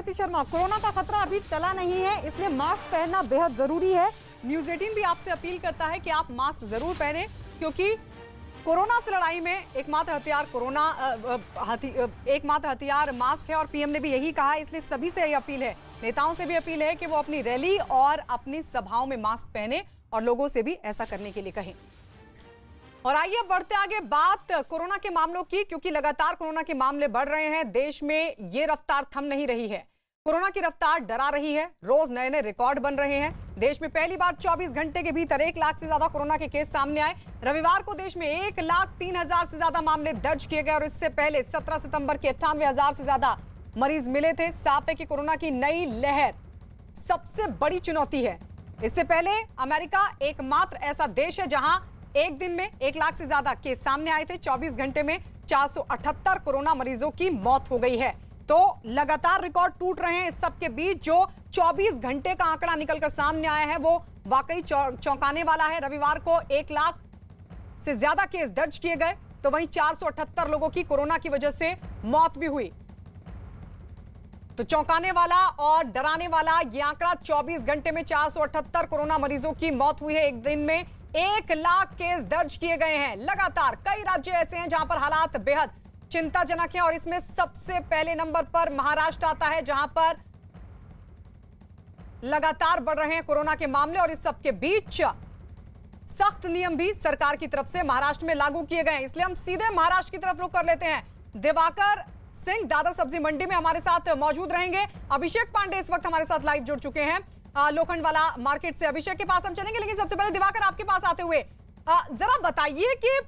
Gayatri Sharma, corona का खतरा अभी टला नहीं है, इसलिए मास्क पहनना बेहद जरूरी है। न्यूज़ 18 भी आपसे अपील करता है कि आप मास्क जरूर पहने, क्योंकि कोरोना से लड़ाई में एकमात्र हथियार मास्क है और पीएम ने भी यही कहा है। इसलिए सभी से यही अपील है, नेताओं से भी अपील है कि वो अपनी रैली और अपनी सभाओं में मास्क पहने और लोगों से भी ऐसा करने के लिए कहें। और आइए बढ़ते आगे बात कोरोना के मामलों की, क्योंकि लगातार कोरोना के मामले बढ़ रहे हैं। देश में ये रफ्तार थम नहीं रही है, कोरोना की रफ्तार डरा रही है। रोज नए नए रिकॉर्ड बन रहे हैं। देश में पहली बार 24 घंटे के भीतर 1 लाख से ज्यादा कोरोना के केस सामने आए। रविवार को देश में 1,03,000 से ज्यादा मामले दर्ज किए गए और इससे पहले 17 सितंबर के 98,000 से ज्यादा मरीज मिले थे। साफ है कि कोरोना की नई लहर सबसे बड़ी चुनौती है। इससे पहले अमेरिका एकमात्र ऐसा देश है जहां एक दिन में 1 लाख से ज्यादा केस सामने आए थे। 24 घंटे में 478 कोरोना मरीजों की मौत हो गई है। तो लगातार रिकॉर्ड टूट रहे हैं। इस सब के बीच जो 24 घंटे का आंकड़ा निकलकर सामने आया है वो वाकई चौंकाने वाला है। रविवार को 1 लाख से ज्यादा केस दर्ज किए गए, तो वहीं 478 लोगों की कोरोना की वजह से मौत भी हुई। तो चौंकाने वाला और डराने वाला ये आंकड़ा, 24 घंटे में 478 कोरोना मरीजों की मौत हुई है। एक दिन में 1 लाख केस दर्ज किए गए हैं। लगातार कई राज्य ऐसे हैं जहां पर हालात बेहद चिंताजनक है और इसमें सबसे पहले नंबर पर महाराष्ट्र आता है, जहां पर लगातार बढ़ रहे हैं कोरोना के मामले। और इस सब के बीच सख्त नियम भी सरकार की तरफ से महाराष्ट्र में लागू किए गए हैं। इसलिए हम सीधे महाराष्ट्र की तरफ रुख कर लेते हैं। दिवाकर सिंह दादर सब्जी मंडी में हमारे साथ मौजूद रहेंगे। अभिषेक पांडे इस वक्त हमारे साथ लाइव जुड़ चुके हैं लोखंडवाला मार्केट से। अभिषेक के पास हम चलेंगे, लेकिन सबसे पहले दिवाकर आपके पास आते हुए जरा बताइए कि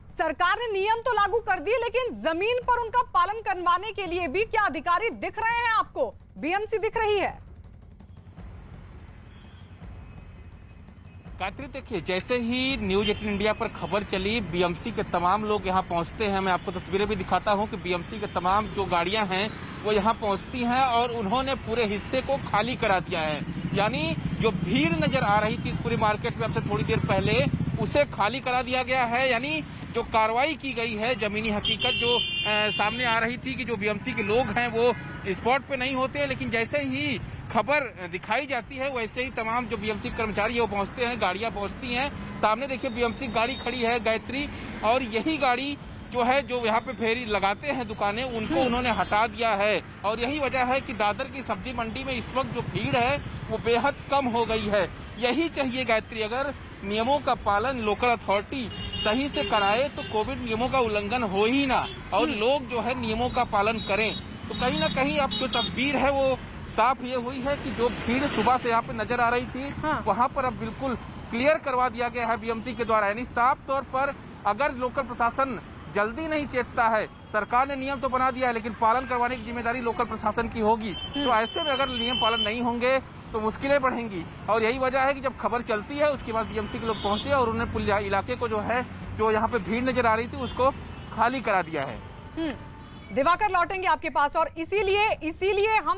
सरकार ने नियम तो लागू कर दिए, लेकिन जमीन पर उनका पालन करवाने के लिए भी क्या अधिकारी दिख रहे हैं आपको? बीएमसी दिख रही है? गायत्री, देखिए, जैसे ही न्यूज़ 18 इंडिया पर खबर चली, बीएमसी के तमाम लोग यहां पहुंचते हैं। मैं आपको तस्वीरें भी दिखाता हूं कि बीएमसी के तमाम जो गाड़ियां हैं वो यहां पहुंचती हैं और उन्होंने पूरे हिस्से को खाली करा दिया है। यानी जो भीड़ नजर आ रही थी इस पूरी मार्केट में अब से थोड़ी देर पहले, उसे खाली करा दिया गया है। यानी जो कार्रवाई की गई है, जमीनी हकीकत जो सामने आ रही थी कि जो बीएमसी के लोग हैं वो स्पॉट पे नहीं होते हैं, लेकिन जैसे ही खबर दिखाई जाती है वैसे ही तमाम जो बीएमसी कर्मचारी है वो पहुंचते हैं, गाड़ियां पहुंचती हैं। सामने देखिए बीएमसी गाड़ी खड़ी है गायत्री, और यही गाड़ी जो है जो यहाँ पे फेरी लगाते हैं दुकानें, उनको उन्होंने हटा दिया है। और यही वजह है कि दादर की सब्जी मंडी में इस वक्त जो भीड़ है वो बेहद कम हो गई है। यही चाहिए गायत्री, अगर नियमों का पालन लोकल अथॉरिटी सही से कराए तो कोविड नियमों का उल्लंघन हो ही ना, और लोग जो है नियमों का पालन करें। तो कहीं ना कहीं अब जो तस्वीर है वो साफ ये हुई है कि जो भीड़ सुबह से यहाँ पे नजर आ रही थी, वहाँ पर अब बिल्कुल क्लियर करवा दिया गया है बीएमसी के द्वारा। यानी साफ तौर पर अगर लोकल प्रशासन जल्दी नहीं चेतता है, सरकार ने नियम तो बना दिया है लेकिन पालन करवाने की जिम्मेदारी लोकल प्रशासन की होगी। तो ऐसे में अगर नियम पालन नहीं होंगे तो मुश्किलें बढ़ेंगी। और यही वजह है कि जब खबर चलती है उसके बाद बीएमसी के लोग पहुंचे और उन्होंने पूरे इलाके को जो है जो यहाँ पे भीड़ नजर आ रही थी उसको खाली करा दिया है। दिवाकर लौटेंगे आपके पास, और इसीलिए हम